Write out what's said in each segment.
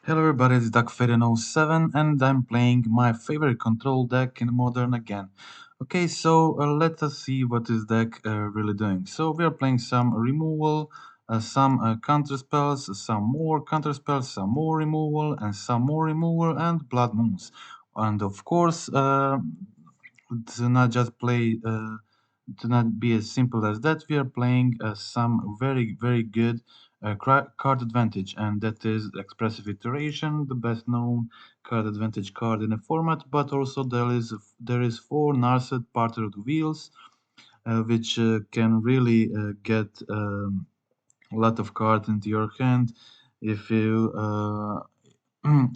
Hello everybody, it's DuckFaden07 and I'm playing my favorite control deck in Modern again. Okay, so let us see what this deck really doing. So we are playing some removal, some counter spells, some more counter spells, some more removal, and some more removal, and blood moons. And of course, to not just play, to not be as simple as that, we are playing some very good card advantage, and that is expressive iteration, the best known card advantage card in the format. But also there is four Narset Parter Wheels, which can really get a lot of cards into your hand. If you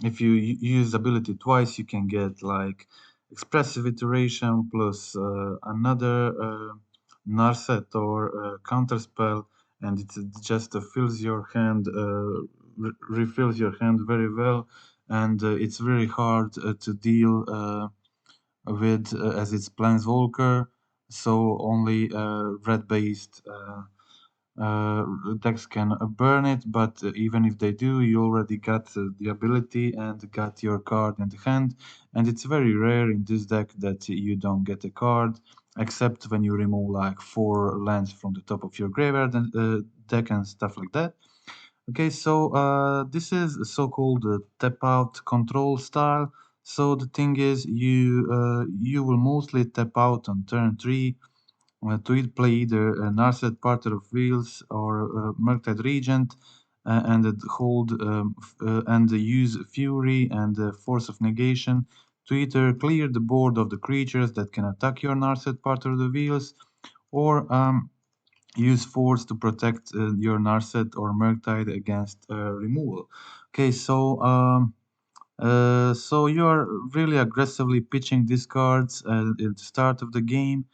if you use ability twice, you can get like expressive iteration plus another Narset or counter spell, and it just fills your hand, refills your hand very well, and it's very hard to deal with as it's Planeswalker, so only red-based decks can burn it, but even if they do, you already got the ability and got your card in the hand, and it's very rare in this deck that you don't get a card, except when you remove like 4 lands from the top of your graveyard and deck and stuff like that. Okay, so this is a so-called tap out control style. So the thing is, you will mostly tap out on turn 3 to play either Narset Parter of Wheels or Murktide Regent, and hold and use Fury and Force of Negation to either clear the board of the creatures that can attack your Narset Parter of the Wheels, or use Force to protect your Narset or Murktide against removal. Okay, so you are really aggressively pitching these cards at the start of the game,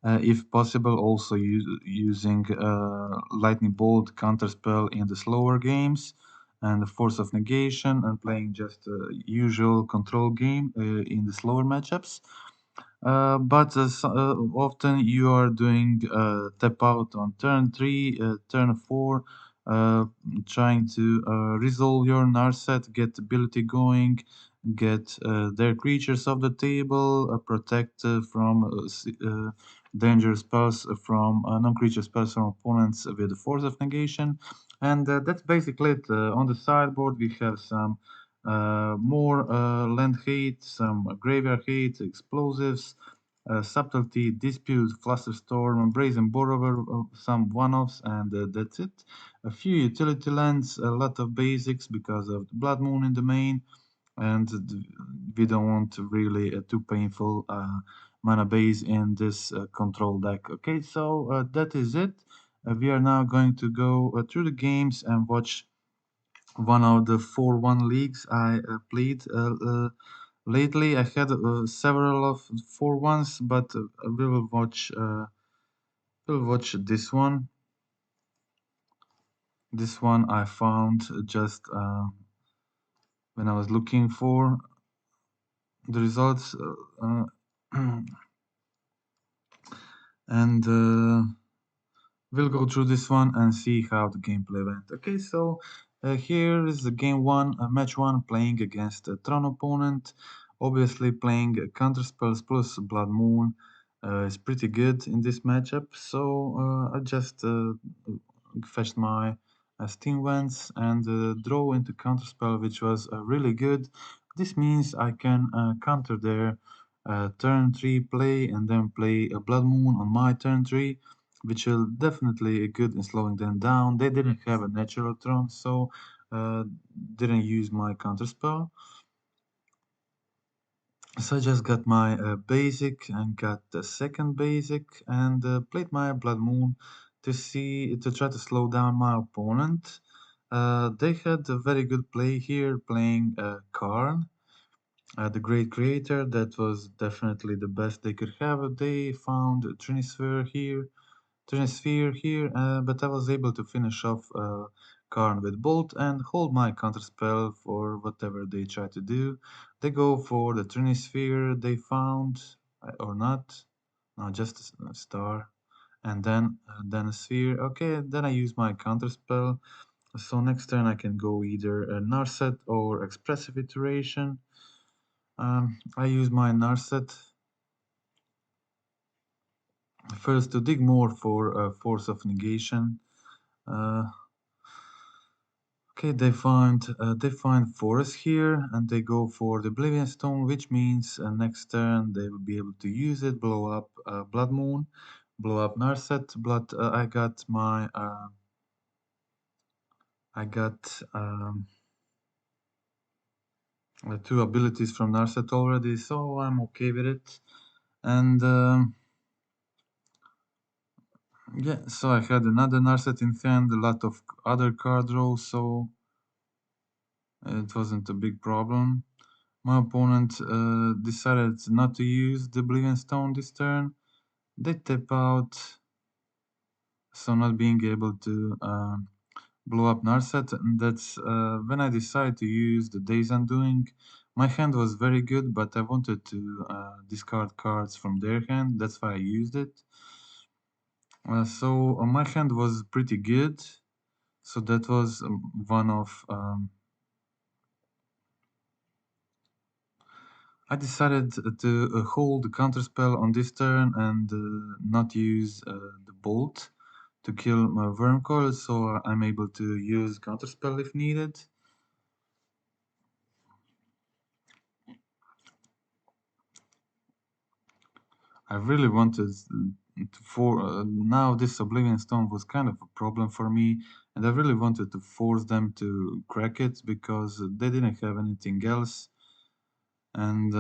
if possible, also using Lightning Bolt counterspell in the slower games, and the Force of Negation, and playing just a usual control game in the slower matchups. But often you are doing tap out on turn 3, turn 4, uh, trying to resolve your Narset, get ability going, get their creatures off the table, protect from dangerous spells from non-creature spells from opponents with the Force of Negation. And that's basically it. On the sideboard, we have some more land hate, some graveyard hate, explosives, subtlety, dispute, flusterstorm, brazen borrower, some one-offs, and that's it. A few utility lands, a lot of basics because of the Blood Moon in the main, and we don't want really too painful mana base in this control deck. Okay, so that is it. We are now going to go through the games and watch one of the 4-1 leagues I played lately. I had several of 4-1s, but we will watch this one. This one I found just when I was looking for the results, and we'll go through this one and see how the gameplay went. Okay, so here is the game one, match one, playing against a Tron opponent. Obviously, playing counter spells plus Blood Moon is pretty good in this matchup. So I just fetched my Steam Vents and draw into counter spell, which was really good. This means I can counter their turn 3 play and then play a Blood Moon on my turn 3, which will definitely good in slowing them down. They didn't have a natural Tron, so didn't use my counterspell. So I just got my basic and got the second basic and played my Blood Moon to try to slow down my opponent. They had a very good play here, playing Karn, the great creator. That was definitely the best they could have. They found Trinisphere here, but I was able to finish off Karn with Bolt and hold my counterspell for whatever they try to do. They go for the Trinisphere they found, or not. No, just a star. And then a sphere. Okay, then I use my counterspell So next turn I can go either a Narset or Expressive Iteration. I use my Narset first to dig more for Force of Negation. Uh, okay, they find Forest here, and they go for the Oblivion Stone, which means next turn they will be able to use it, blow up Blood Moon, blow up Narset. But I got two abilities from Narset already, so I'm okay with it. And yeah, so I had another Narset in hand, a lot of other card draws, so it wasn't a big problem. My opponent decided not to use the Oblivion Stone this turn. They tap out, so not being able to blow up Narset. And that's when I decided to use the Days Undoing. My hand was very good, but I wanted to discard cards from their hand. That's why I used it. So my hand was pretty good. So that was one of. I decided to hold the counterspell on this turn and not use the bolt to kill my Wormcoil, so I'm able to use counterspell if needed. I really wanted to now this Oblivion Stone was kind of a problem for me, and I really wanted to force them to crack it because they didn't have anything else, and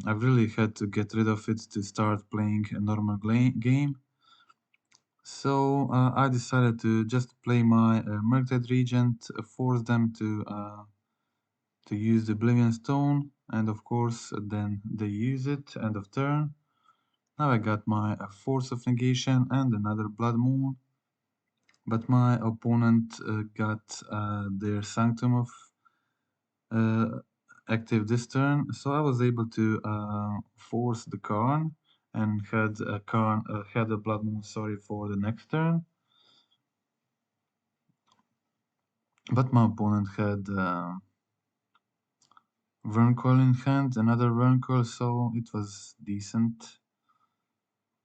I really had to get rid of it to start playing a normal game. So I decided to just play my Murktide Regent, force them to use the Oblivion Stone, and of course then they use it end of turn. Now I got my Force of Negation and another Blood Moon, but my opponent got their Sanctum of active this turn, so I was able to force the Karn and had a Blood Moon, sorry, for the next turn. But my opponent had Wurmcoil in hand, another Wurmcoil, so it was decent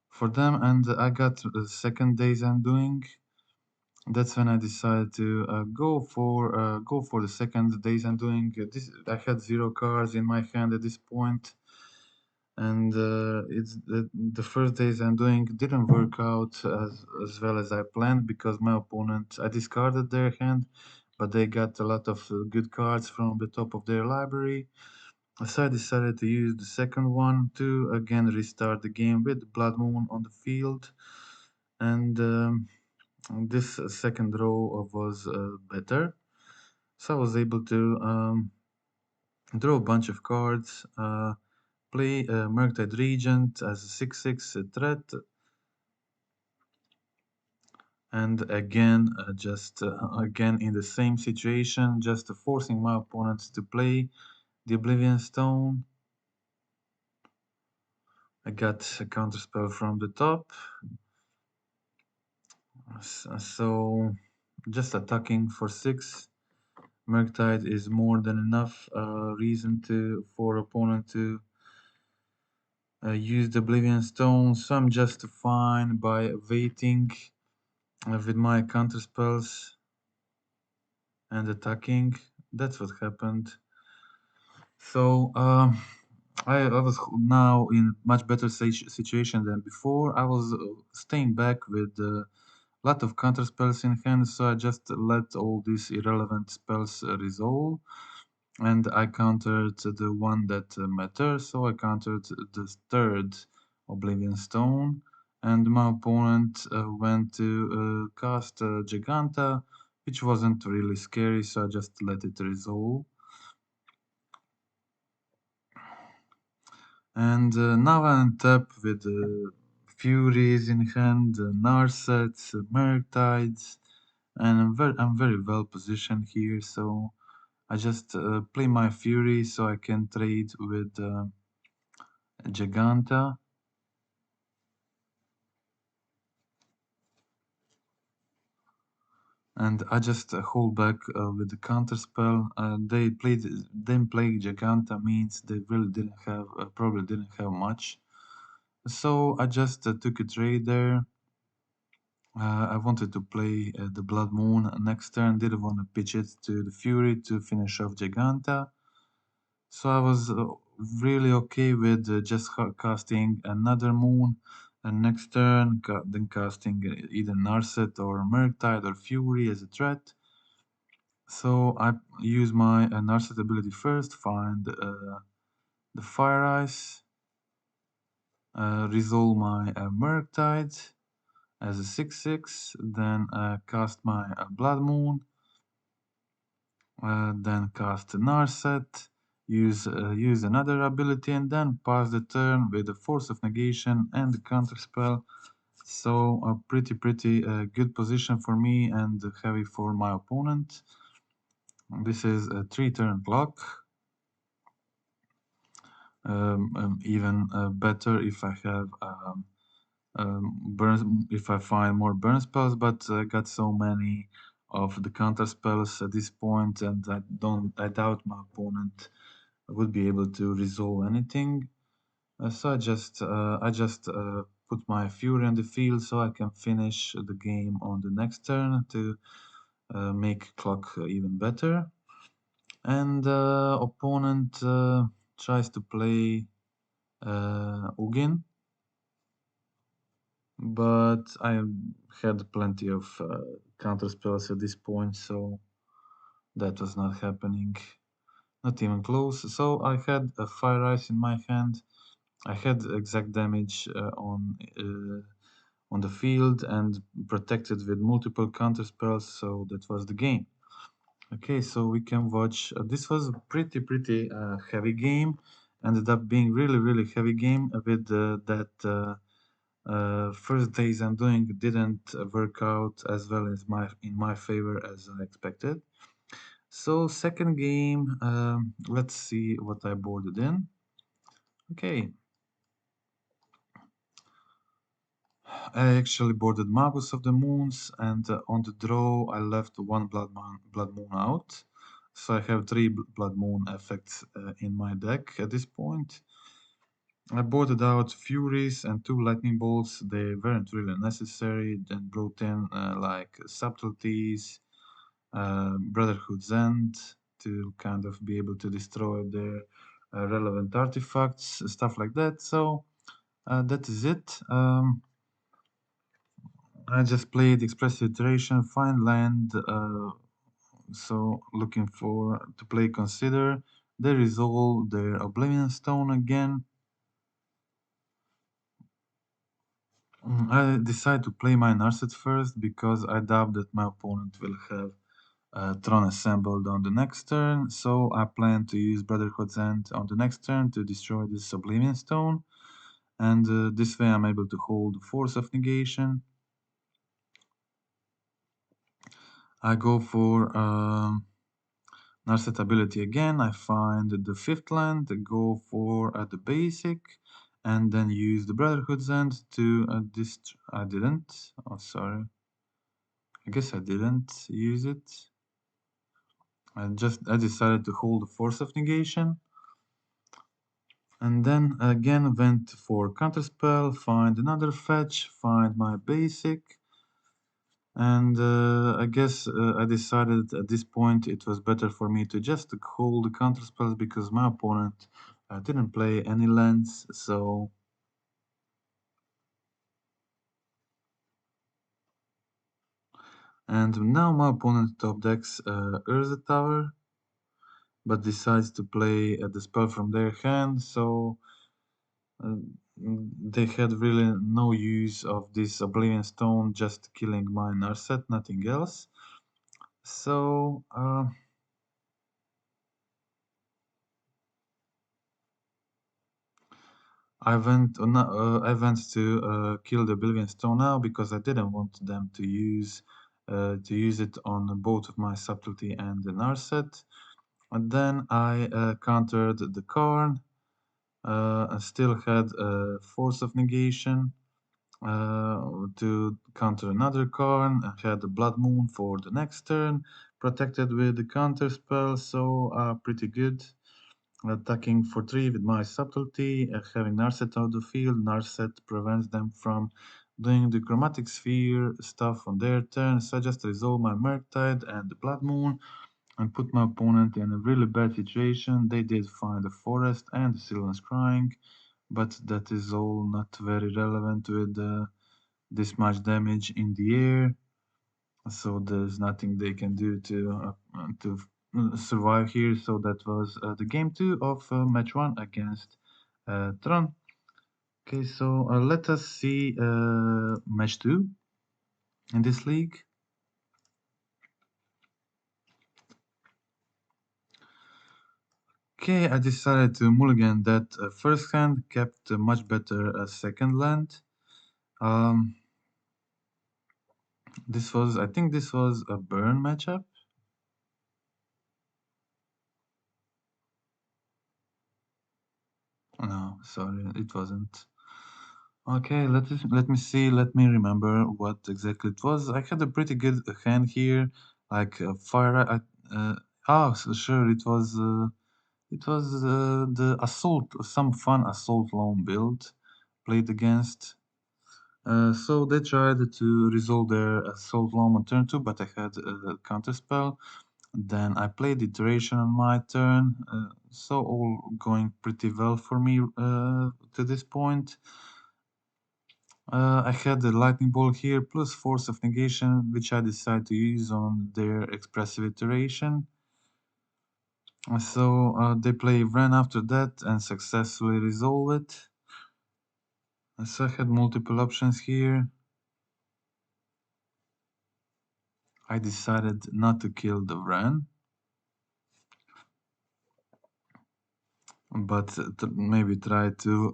for them. And I got the second Days Undoing. That's when I decided to go for the second Days Undoing. This I had 0 cards in my hand at this point, and it's the first Days Undoing didn't work out as well as I planned because my opponent I discarded their hand, but they got a lot of good cards from the top of their library. So I decided to use the second one to again restart the game with Blood Moon on the field, and this second row was better. So I was able to draw a bunch of cards, play Murktide Regent as a 6/6 threat, and again, just again in the same situation, just forcing my opponents to play the Oblivion Stone. I got a counterspell from the top. So just attacking for 6 Murktide is more than enough reason for opponent to use the Oblivion Stone. So I'm just fine by waiting with my counterspells and attacking. That's what happened. So I was now in much better situation than before. I was staying back with lot of counter spells in hand, so I just let all these irrelevant spells resolve, and I countered the one that matters, so I countered the third Oblivion Stone, and my opponent went to cast Giganta, which wasn't really scary, so I just let it resolve. And now I'm tapped with Furies in hand, Narsets, Murktides, and I'm very well positioned here, so I just play my Fury so I can trade with Giganta. and I just hold back with the counter spell. They played them playing Giganta means they really didn't have probably didn't have much. So I just took a trade there. I wanted to play the Blood Moon next turn. Didn't want to pitch it to the Fury to finish off Giganta. So I was really okay with just casting another Moon, and next turn then casting either Narset or Murktide or Fury as a threat. So I use my Narset ability first, find the Fire Ice, resolve my Murktide as a 6/6, then cast my Blood Moon, then cast Narset, use another ability, and then pass the turn with the Force of Negation and the counter spell. So a pretty good position for me and heavy for my opponent. This is a 3-turn block. Even better if I have burn, if I find more burn spells, but I got so many of the counter spells at this point, and I doubt my opponent would be able to resolve anything. So I just put my Fury on the field so I can finish the game on the next turn to make clock even better. And opponent tries to play Ugin, but I had plenty of counter spells at this point, so that was not happening. Not even close. So I had a Fire Ice in my hand. I had exact damage on the field and protected with multiple counter spells, so that was the game. Okay, so we can watch. This was a pretty heavy game. Ended up being really heavy game with that first days I'm doing didn't work out as well as in my favor as I expected. So second game, let's see what I boarded in. Okay, I actually boarded Magus of the Moons, and on the draw I left one Blood Moon out. So I have three Blood Moon effects in my deck at this point. I boarded out Furies and two Lightning Bolts. They weren't really necessary. Then brought in like Subtleties, Brotherhood's End to kind of be able to destroy their relevant artifacts, stuff like that. So that is it. I just played Expressive Iteration, Find Land, so looking for to play Consider. They resolve their Oblivion Stone again. I decide to play my Narset first because I doubt that my opponent will have Tron assembled on the next turn, so I plan to use Brotherhood's End on the next turn to destroy this Oblivion Stone, and this way I'm able to hold Force of Negation. I go for Narset ability again. I find the fifth land, go for the basic, and then use the Brotherhood's End to I didn't. Oh, sorry. I guess I didn't use it. I decided to hold the Force of Negation. And then again went for Counterspell, find another fetch, find my basic. And I guess I decided at this point it was better for me to just hold the counterspells because my opponent didn't play any lands, so and now my opponent top decks Urza Tower, but decides to play the spell from their hand, so uh, they had really no use of this Oblivion Stone, just killing my Narset, nothing else. So I went to kill the Oblivion Stone now because I didn't want them to use it on both of my Subtlety and the Narset. And then I countered the Karn. I still had Force of Negation. to counter another card. I had the Blood Moon for the next turn, protected with the counter spell, so pretty good. Attacking for 3 with my subtlety, having Narset out of the field. Narset prevents them from doing the Chromatic Sphere stuff on their turn, so I just resolve my Murktide and the Blood Moon and put my opponent in a really bad situation. They did find a forest and the Sylvan Scrying, but that is all not very relevant with this much damage in the air. So there's nothing they can do to survive here. So that was the game 2 of match 1 against Tron. Okay, so let us see match 2 in this league. Okay, I decided to mulligan that first hand, kept a much better second land. Um, I think this was a burn matchup. No, sorry, it wasn't. Okay, let me see. Let me remember what exactly it was. I had a pretty good hand here, like fire. So sure, it was the assault, some fun assault loan build played against. So they tried to resolve their assault loan on turn 2, but I had a counter spell. Then I played iteration on my turn, so all going pretty well for me to this point. I had the lightning bolt here plus force of negation, which I decided to use on their expressive iteration. So they play Wren after that and successfully resolve it. So I had multiple options here. I decided not to kill the Wren, but maybe try to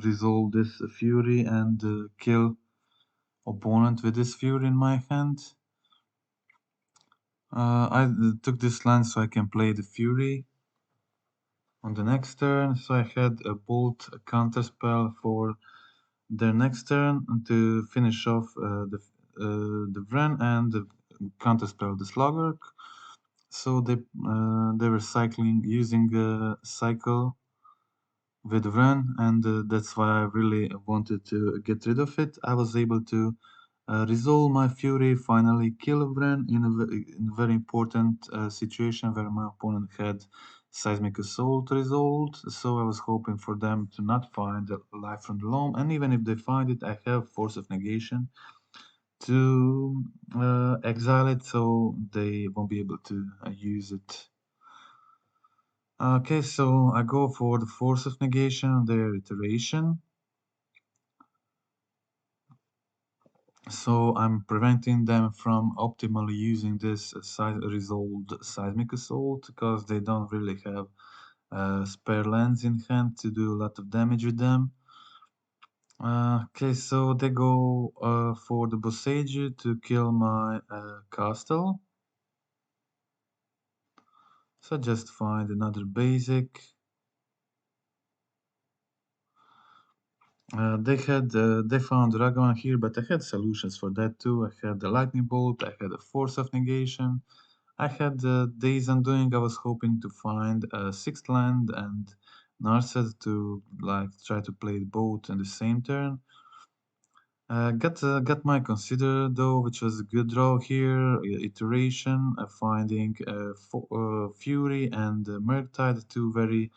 resolve this Fury and kill opponent with this Fury in my hand. I took this land so I can play the Fury on the next turn. So I had a Bolt a counter spell for their next turn to finish off the Vren and the counter spell the Sluggerk. So they were cycling using a cycle with Vren, and that's why I really wanted to get rid of it. I was able to resolve my Fury, finally kill Vren in a very important situation where my opponent had Seismic Assault resolved, so I was hoping for them to not find a Life from the Loam, and even if they find it, I have Force of Negation to exile it, so they won't be able to use it. Okay, so I go for the Force of Negation on their iteration. So I'm preventing them from optimally using this resolved seismic assault because they don't really have spare lands in hand to do a lot of damage with them. Okay, so they go for the Boseiju to kill my castle. So just find another basic. They found Dragon here, but I had solutions for that too. I had the Lightning Bolt, I had a Force of Negation, I had Days Undoing. I was hoping to find a sixth land and Narset to like try to play both in the same turn. Got my Consider though, which was a good draw here. Iteration, finding Fury and Murktide, two very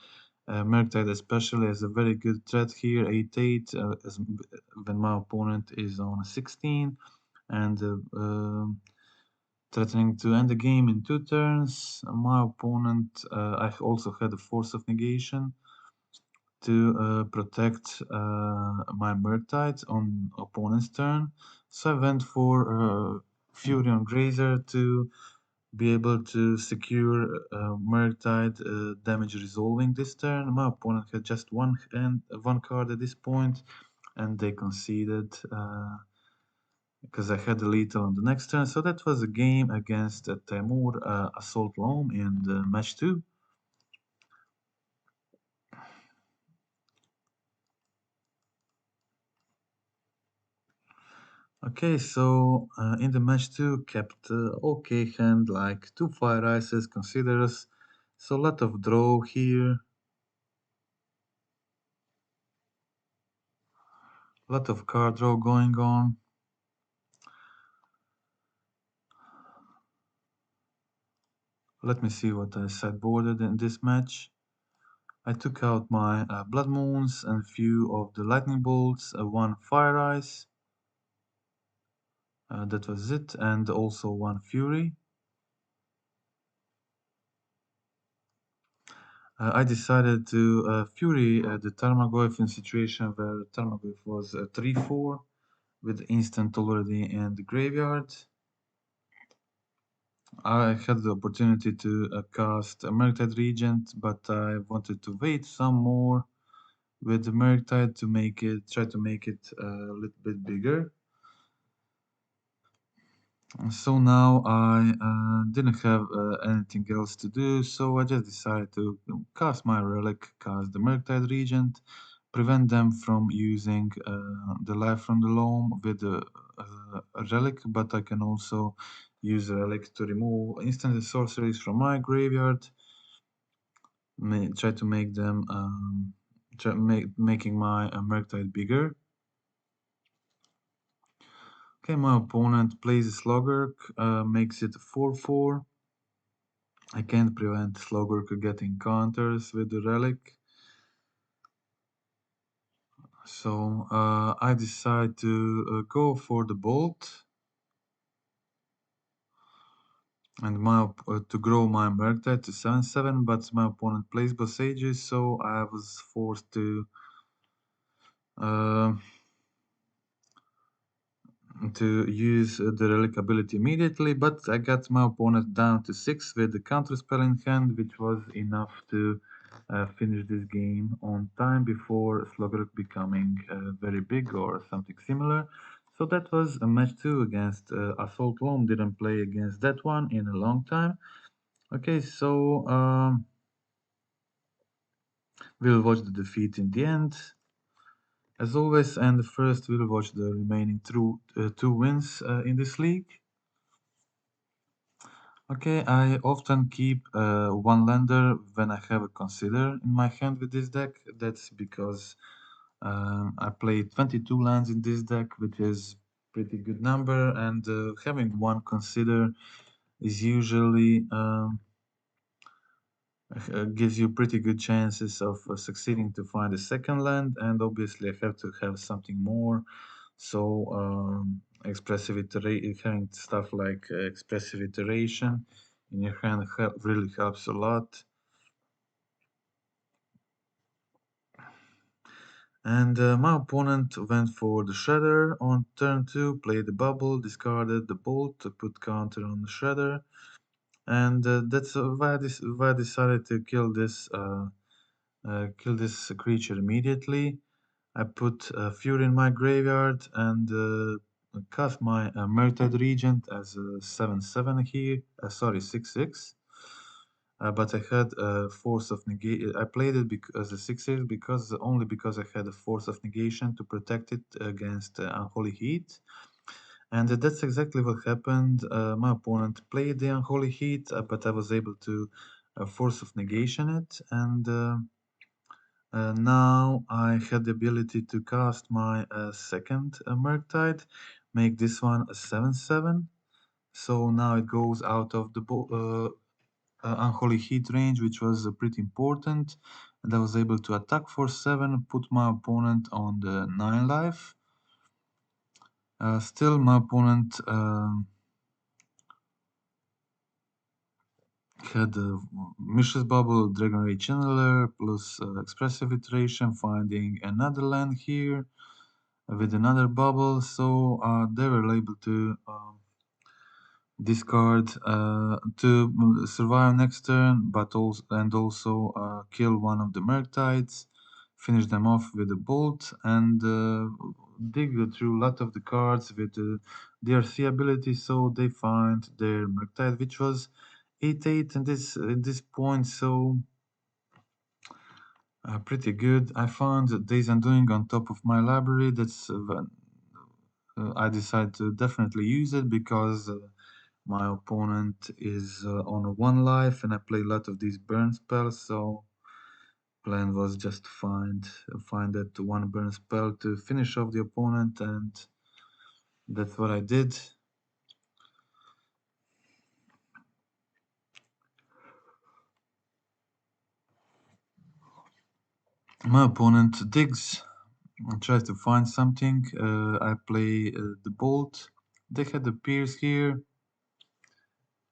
Murktide especially as a very good threat here. 8/8 when my opponent is on a 16 and threatening to end the game in 2 turns. My opponent, I also had a Force of Negation to protect my Murktide on opponent's turn. So I went for Fury on Grazer to be able to secure Murktide damage resolving this turn. My opponent had just one card at this point, and they conceded. Because I had the lethal on the next turn. So that was a game against Timur Assault Loam in the match 2. Okay, so in the match two, kept okay hand like two fire ices considers. So lot of draw here, lot of card draw going on. Let me see what I sideboarded in this match. I took out my Blood Moons and few of the Lightning Bolts, one Fire Ice, that was it, and also one Fury. I decided to Fury the Tarmogoyf in situation where Tarmogoyf was 3-4 with instant already in the graveyard. I had the opportunity to cast a Murktide Regent, but I wanted to wait some more with the Murktide to try to make it a little bit bigger. So now I didn't have anything else to do, so I just decided to cast my relic, cast the Murktide Regent, prevent them from using the life from the loam with a relic, but I can also use a relic to remove instant sorceries from my graveyard, try to make them making my Murktide bigger. Okay, my opponent plays a Slogurk, makes it 4-4. I can't prevent Slogurk getting counters with the relic. So I decide to go for the bolt and to grow my Murktide to 7-7, but my opponent plays Bosages, so I was forced uh, to use the relic ability immediately, but I got my opponent down to 6 with the counter spell in hand, which was enough to finish this game on time before Slogurk becoming very big or something similar. So that was a match 2 against Assault Loam. Didn't play against that one in a long time. Okay, so we'll watch the defeat in the end. As always, and first we'll watch the remaining two wins in this league. Okay, I often keep one lander when I have a consider in my hand with this deck. That's because I play 22 lands in this deck, which is pretty good number, and having one consider is usually gives you pretty good chances of succeeding to find a second land, and obviously I have to have something more. So having stuff like expressive iteration in your hand really helps a lot. And my opponent went for the Shredder on turn 2, played the bubble, discarded the bolt to put counter on the Shredder, and that's why I decided to kill this creature immediately. I put Fury in my graveyard and cast my Murktide Regent as a 7-7 here, sorry, 6-6. But I had a Force of Negation. I played it as a 6-6 because only because I had a Force of Negation to protect it against Unholy Heat. And that's exactly what happened. My opponent played the Unholy Heat, but I was able to Force of Negation it, and now I had the ability to cast my second Murktide, make this one a 7-7. So now it goes out of the Unholy Heat range, which was pretty important. And I was able to attack for 7, put my opponent on the 9 life. Still, my opponent had a Mishra's Bubble, Dragon Ray Channeler, plus Expressive Iteration, finding another land here with another bubble, so they were able to discard to survive next turn, but also kill one of the Murktides, finish them off with a bolt, and dig through a lot of the cards with their C ability, so they find their Murktide, which was 8/8 in this point, so pretty good. I found Days Undoing on top of my library. That's I decided to definitely use it because my opponent is on one life and I play a lot of these burn spells, so plan was just to find that one burn spell to finish off the opponent, and that's what I did. My opponent digs and tries to find something. I play the bolt. They had the pierce here.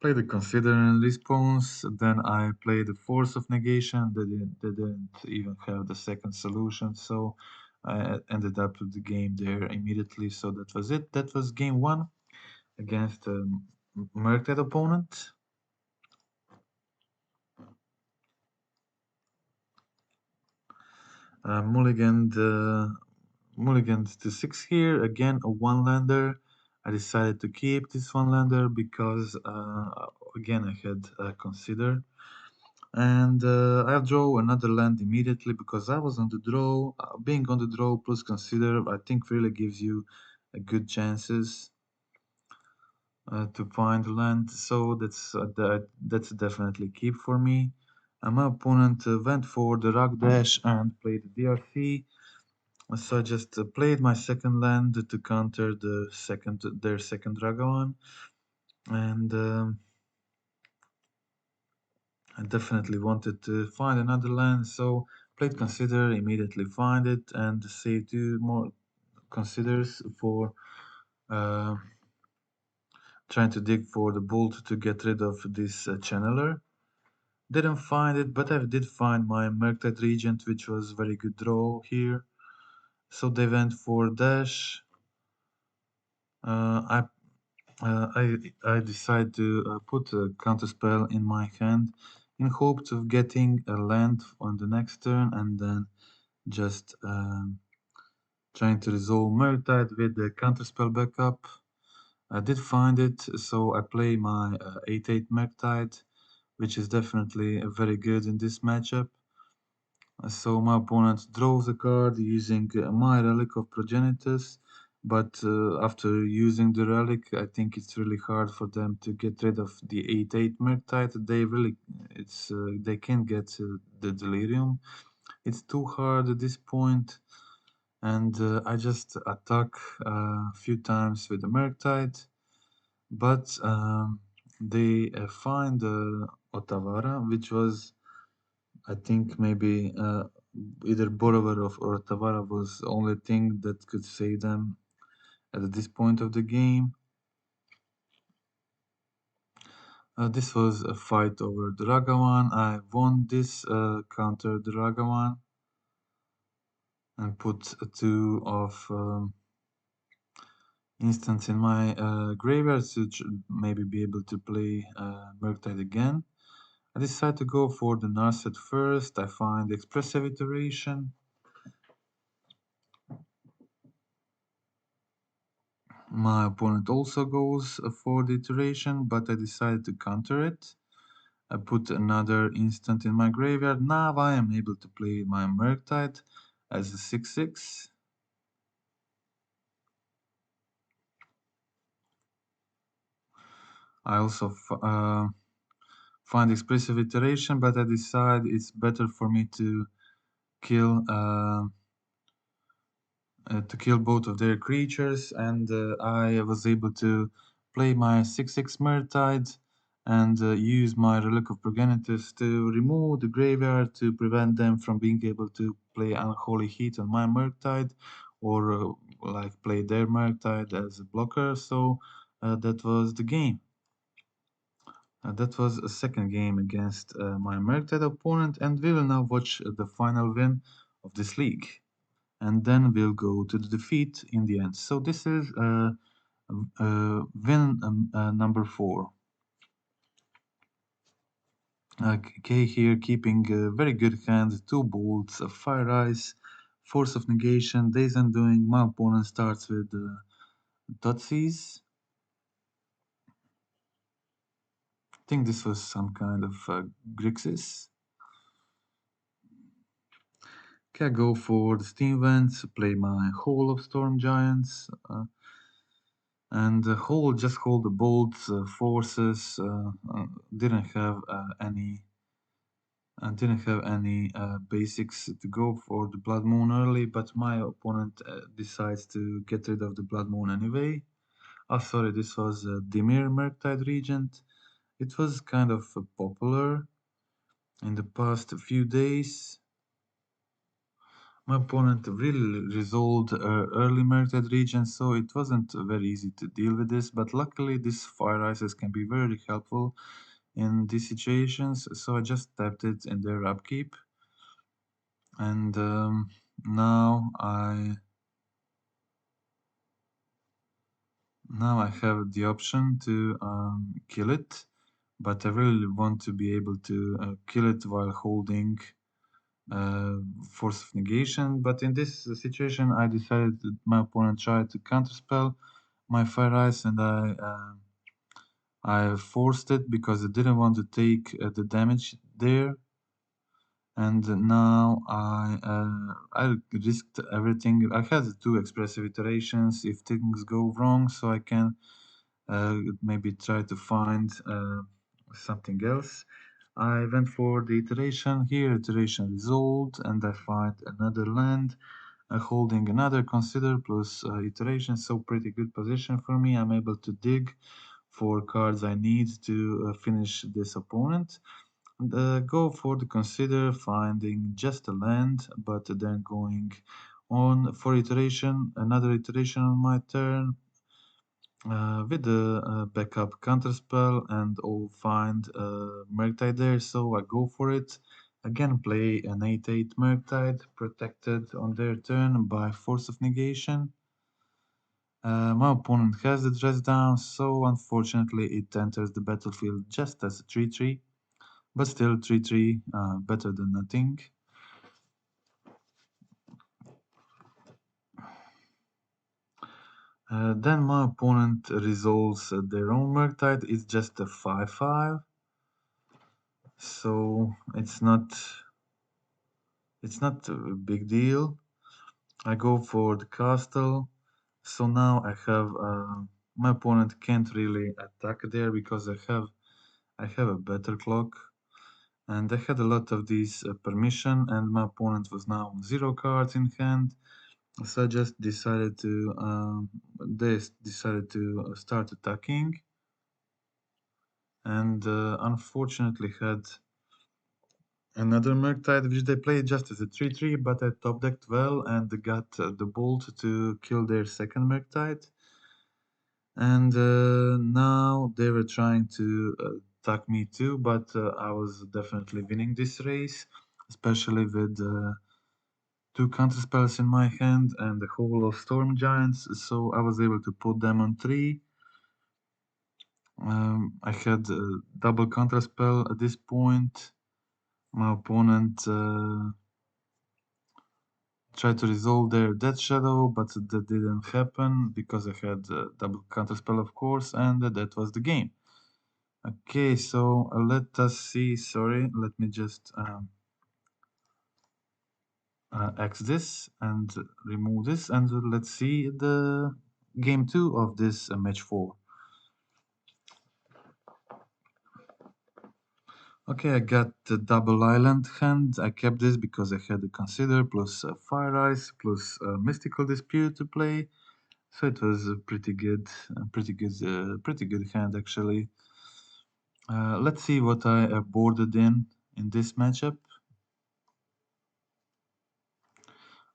Play the consider and response. Then I play the force of negation. They didn't even have the second solution, so I ended up with the game there immediately. So that was it. That was game one against a Merced opponent. Mulliganed to six here. Again, a one lander. I decided to keep this one lander because, again, I had consider. And I draw another land immediately because I was on the draw. Being on the draw plus consider, I think really gives you good chances to find land. So that's definitely keep for me. My opponent went for the rock dash and played the DRC. So I just played my second land to counter their second Dragon, and I definitely wanted to find another land. So played consider, immediately find it, and save two more considers for uh, trying to dig for the bolt to get rid of this channeler. Didn't find it, but I did find my Murktide Regent, which was very good draw here. So they went for dash. I I decide to put a counterspell in my hand in hopes of getting a land on the next turn and then just trying to resolve Murktide with the counterspell backup. I did find it, so I play my 8/8 Murktide, which is definitely very good in this matchup. So my opponent draws a card using my Relic of Progenitus, but after using the relic, I think it's really hard for them to get rid of the 8/8 Murktide. They can't get the Delirium. It's too hard at this point, and I just attack a few times with the Murktide, but they find Otawara, which was I think maybe either Borovarov or Tavara was the only thing that could save them at this point of the game. This was a fight over the Ragavan. I won this counter the Ragavan and put two of instants in my graveyard to maybe be able to play Murktide again. I decide to go for the Narset first. I find Expressive Iteration. My opponent also goes for the iteration, but I decided to counter it. I put another instant in my graveyard. Now I am able to play my Murktide as a 6/6. I also find expressive iteration, but I decide it's better for me to kill both of their creatures, and I was able to play my 6/6 Murktide and use my Relic of Progenitus to remove the graveyard to prevent them from being able to play Unholy Heat on my Murktide or like play their Murktide as a blocker. So that was the game. That was a second game against my Murktide opponent, and we will now watch the final win of this league and then we'll go to the defeat in the end. So this is win number 4. Okay, here keeping a very good hand, 2 bolts, a fire ice, force of negation, days undoing. My opponent starts with Dotsies. I think this was some kind of Grixis. Okay, I go for the Steam Vents, play my Hall of Storm Giants. and hold the bolts forces didn't have any basics to go for the blood moon early, but my opponent decides to get rid of the blood moon anyway. Oh, sorry, this was Dimir Murktide Regent. It was kind of popular in the past few days. My opponent really resolved early Murktide Regent, so it wasn't very easy to deal with this, but luckily these fire ices can be very helpful in these situations, so I just tapped it in their upkeep, and now I now I have the option to kill it, but I really want to be able to kill it while holding uh, Force of Negation. But in this situation, I decided that my opponent tried to counterspell my Fire Ice, and I forced it because I didn't want to take the damage there. And now I risked everything. I had two expressive iterations if things go wrong, so I can maybe try to find something else. I went for the iteration here, iteration resolved, and I find another land holding another consider plus iteration, so pretty good position for me. I'm able to dig for cards I need to finish this opponent. Go for the consider, finding just a land, but then going on for iteration, another iteration on my turn, with the backup counterspell, and I'll find Murktide there, so I go for it. Again, play an 8/8 Murktide, protected on their turn by Force of Negation. My opponent has the dress down, so unfortunately it enters the battlefield just as a 3/3, but still 3/3, better than nothing. Then my opponent resolves their own Murktide. It's just a 5/5. So it's not a big deal. I go for the castle. So now I have my opponent can't really attack there because I have a better clock, and I had a lot of these permission, and my opponent was now on 0 cards in hand. So I just decided to they decided to start attacking, and unfortunately had another Murktide, which they played just as a 3/3, but I top decked well and got the bolt to kill their second Murktide. And now they were trying to attack me too, but I was definitely winning this race, especially with two counterspells in my hand and a whole of Storm Giants, so I was able to put them on 3. I had a double counterspell at this point. My opponent tried to resolve their Death Shadow, but that didn't happen because I had double counterspell, of course, and that was the game. Okay, so let us see. Sorry, let me just X this and remove this, and let's see the game 2 of this match 4. Okay, I got the double island hand. I kept this because I had the Consider plus Fire Ice plus Mystical Dispute to play. So it was a pretty good hand actually. Let's see what I boarded in this matchup.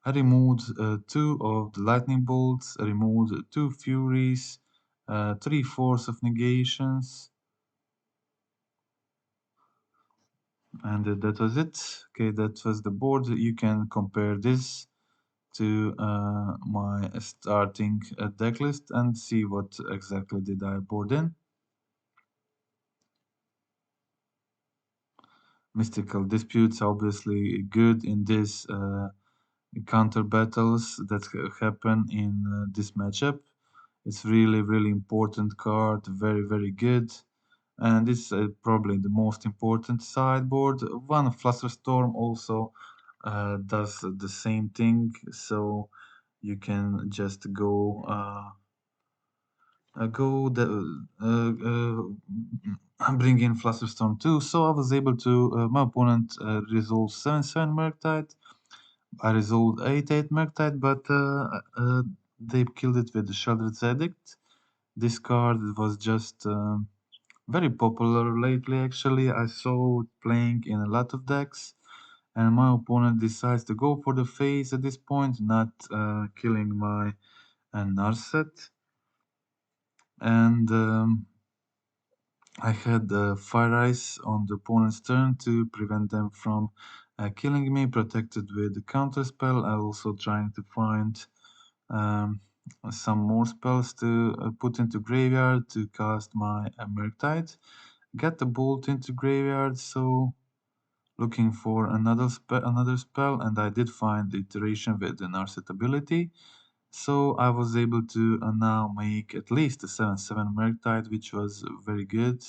I removed 2 of the lightning bolts. I removed 2 furies, 3 force of negations, and that was it. Okay, that was the board. You can compare this to my starting deck list and see what exactly did I board in. Mystical disputes obviously good in this counter battles that happen in this matchup. It's really important card, very good, and it's probably the most important sideboard. One Flusterstorm also does the same thing, so you can just go go the bring in Flusterstorm too. So I was able to my opponent resolved 7/7 Murktide. I resolved 8/8 Murktide, but they killed it with the Sheldred's Edict. This card was just very popular lately. Actually, I saw it playing in a lot of decks. And my opponent decides to go for the face at this point, not killing my Narset. And I had Fire Ice on the opponent's turn to prevent them from killing me, protected with the counter spell. I also trying to find um, some more spells to put into graveyard to cast my Murktide. Get the bolt into graveyard, so looking for another spell, and I did find the iteration with the Narset ability. So I was able to now make at least a 7/7 Murktide, which was very good.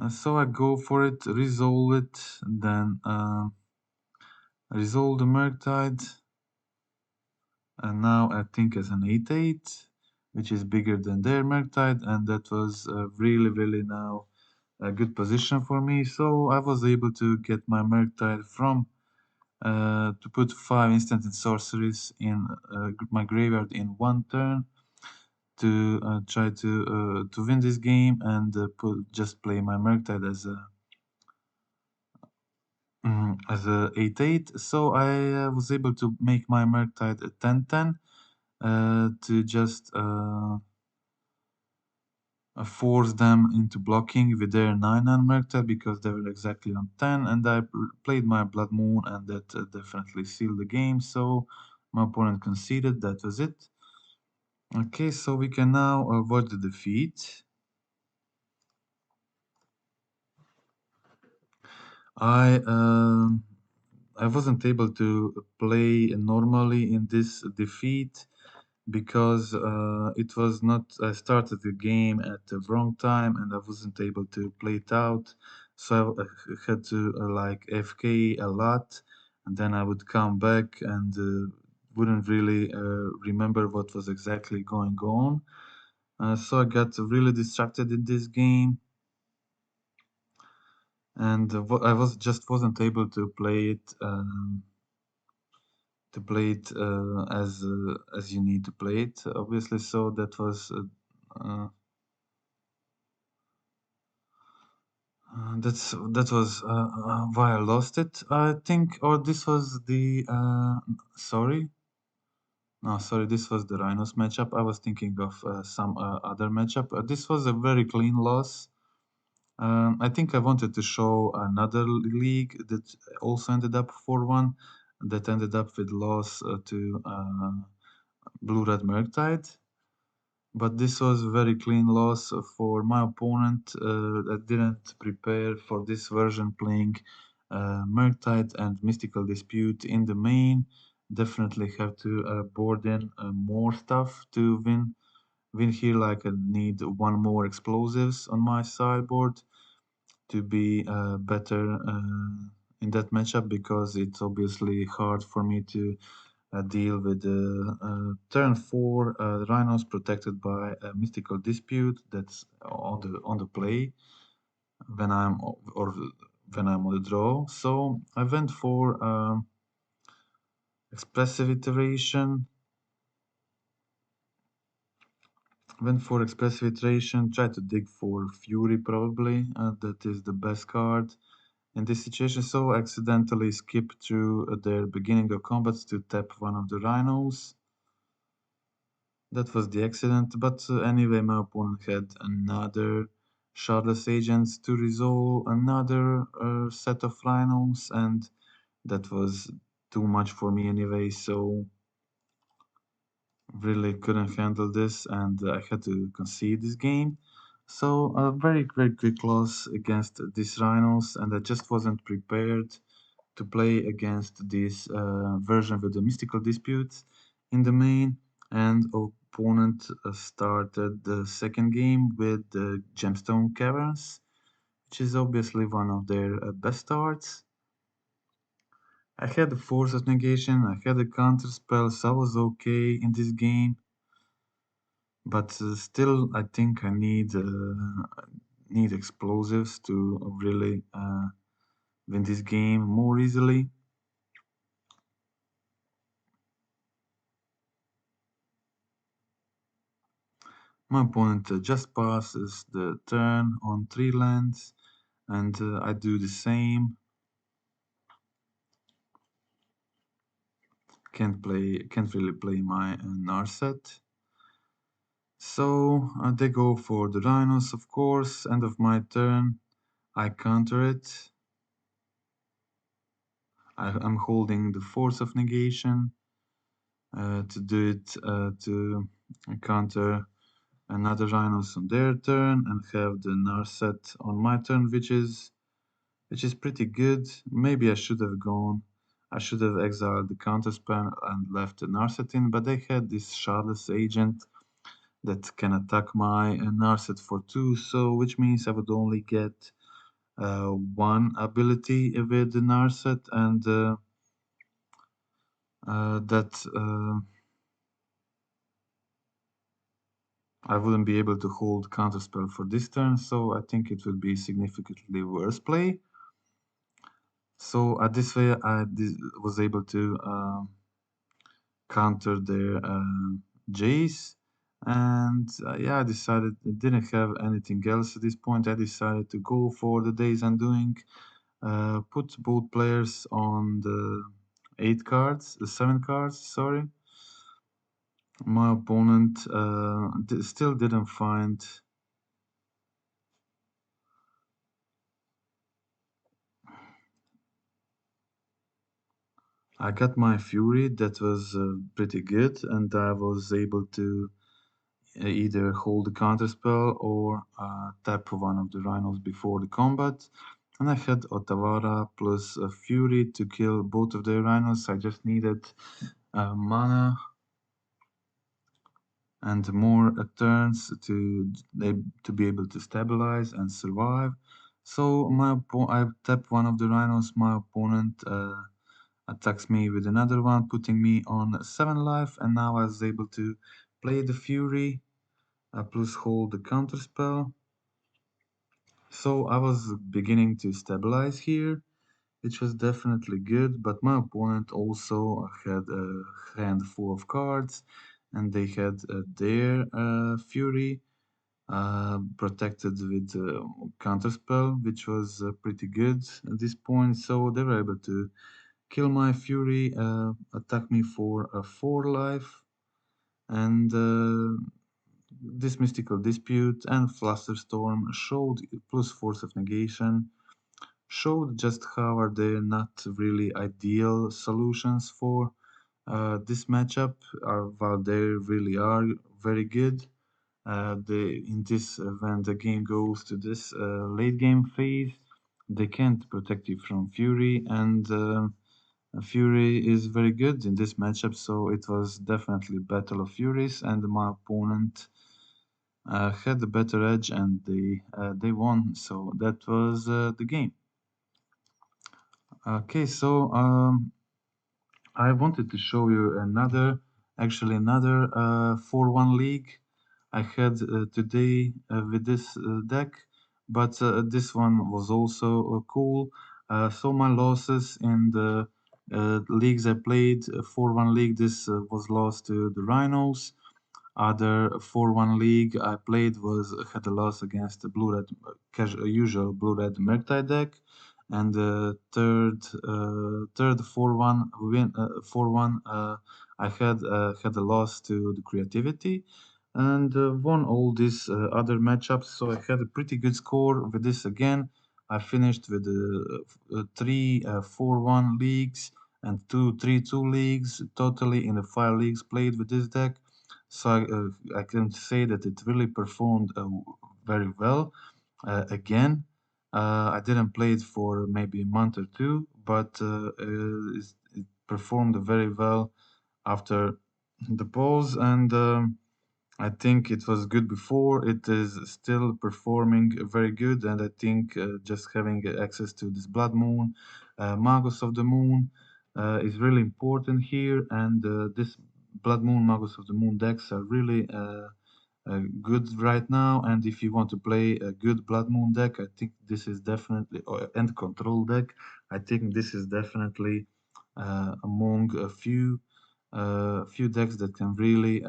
So I go for it, resolve it, and then resolve the Murktide, and now I think as an 8/8, which is bigger than their Murktide, and that was really now a good position for me. So I was able to get my Murktide from to put 5 instant and sorceries in my graveyard in one turn to try to win this game and just play my Murktide as a 8/8. So I was able to make my Murktide a 10/10 to just force them into blocking with their 9/9 Murktide because they were exactly on 10, and I played my Blood Moon, and that definitely sealed the game. So my opponent conceded. That was it. Okay, so we can now avoid the defeat. I um, I wasn't able to play normally in this defeat because it was not. I started the game at the wrong time and I wasn't able to play it out. So I had to like FK a lot, and then I would come back and wouldn't really remember what was exactly going on. So I got really distracted in this game, and I wasn't able to play it as you need to play it, obviously. So that was why I lost it, I think. Or this was the sorry, no, sorry, this was the Rhinos matchup. I was thinking of some other matchup. This was a very clean loss. I think I wanted to show another league that also ended up 4-1, that ended up with loss to Blue Red Murktide. But this was a very clean loss for my opponent that didn't prepare for this version, playing Murktide and Mystical Dispute in the main. Definitely have to board in more stuff to win here. Like I need one more explosives on my sideboard to be better in that matchup, because it's obviously hard for me to deal with the turn 4 Rhinos protected by a Mystical Dispute that's on the play when or when I'm on the draw. So I went for Expressive Iteration. Try to dig for Fury probably. That is the best card in this situation. So I accidentally skip through their beginning of combats to tap one of the Rhinos. That was the accident, but anyway, my opponent had another Shardless Agents to resolve another set of Rhinos, and that was too much for me anyway, so really couldn't handle this, and I had to concede this game. So a very quick loss against these Rhinos, and I just wasn't prepared to play against this version with the Mystical Disputes in the main, and opponent started the second game with the Gemstone Caverns, which is obviously one of their best starts. I had the Force of Negation, I had the counter spell, so I was okay in this game. But still, I think I need explosives to really win this game more easily. My opponent just passes the turn on 3 lands, and I do the same. Can't really play my Narset. So they go for the Rhinos, of course. End of my turn, I counter it. I'm holding the Force of Negation to do it to counter another Rhinos on their turn and have the Narset on my turn, which is pretty good. Maybe I should have gone. I should have exiled the counterspell and left the Narset in, but they had this Shardless Agent that can attack my Narset for 2, so which means I would only get one ability with the Narset, and that I wouldn't be able to hold counterspell for this turn, so I think it would be significantly worse play. So this way I was able to counter their Jace, and yeah, I decided I didn't have anything else at this point. I decided to go for the Days Undoing, put both players on the 8 cards, the 7 cards, sorry. My opponent still didn't find. I got my Fury, that was pretty good, and I was able to either hold the counterspell or tap one of the Rhinos before the combat. And I had Otawara plus Fury to kill both of the Rhinos. I just needed mana and more turns to be able to stabilize and survive. So I tap one of the Rhinos. My opponent attacks me with another one, putting me on 7 life, and now I was able to play the Fury plus hold the counterspell. So I was beginning to stabilize here, which was definitely good, but my opponent also had a handful of cards, and they had their Fury protected with counterspell, which was pretty good at this point. So they were able to kill my Fury, attack me for a 4 life, and this Mystical Dispute and Flusterstorm showed plus Force of Negation, showed just how are they not really ideal solutions for this matchup, while they really are very good. In this when the game goes to this late game phase, they can't protect you from Fury, and Fury is very good in this matchup, so it was definitely Battle of Furies, and my opponent had the better edge, and they won. So that was the game. Okay, so I wanted to show you another 4-1 league I had today with this deck, but this one was also cool. So my losses in the leagues I played, 4-1 league, this was lost to the Rhinos. Other 4-1 league I played was had a loss against the blue red usual blue red Murktide deck, and the third 4-1 win 4-1 I had a loss to the creativity, and won all these other matchups. So I had a pretty good score with this again. I finished with three 4-1 leagues and two 3-2 leagues, totally in the 5 leagues played with this deck. So I can say that it really performed very well. Again, I didn't play it for maybe a month or two, but it performed very well after the pause, and I think it was good before. It is still performing very good, and I think just having access to this Blood Moon, Magus of the Moon, is really important here. And this Blood Moon, Magus of the Moon decks are really good right now. And if you want to play a good Blood Moon deck, I think this is definitely, and control deck, I think this is definitely among a few decks that can really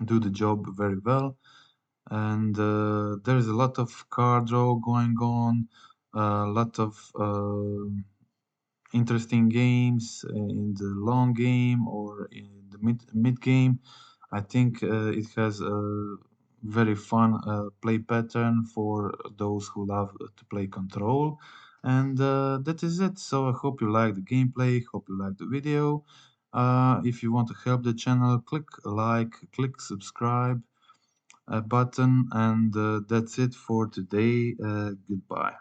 do the job very well. And there's a lot of card draw going on, a lot of interesting games in the long game or in the mid game. I think it has a very fun play pattern for those who love to play control. And that is it. So I hope you like the gameplay, hope you like the video. If you want to help the channel, click like, click subscribe button, and that's it for today. Goodbye.